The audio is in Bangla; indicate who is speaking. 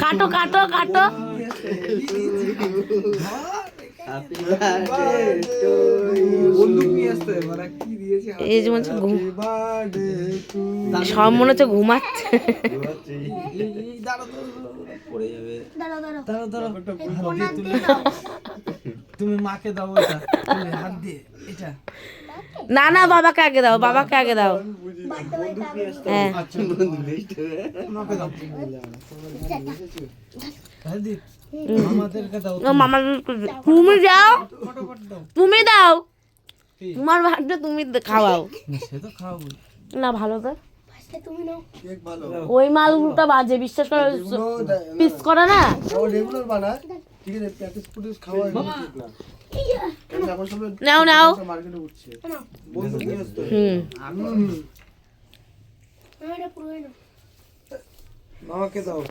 Speaker 1: কাটো কাটো কাটো। এই যে মনে হচ্ছে সব মনে হচ্ছে ঘুমাচ্ছে।
Speaker 2: তুমি মাকে দাও হাত দিয়ে এটা।
Speaker 1: না না বাবাকে আগে দাও, বাবাকে আগে দাও। হ্যাঁ মামা তুমি যাও, তুমি দাও তোমার ভাগটা তুমি খাওয়াও। না ভালো তো ওই মালগুলোটা বাজে, বিশ্বাস করো, পিস করা না। নাও নাও।
Speaker 2: মামাকে দাও।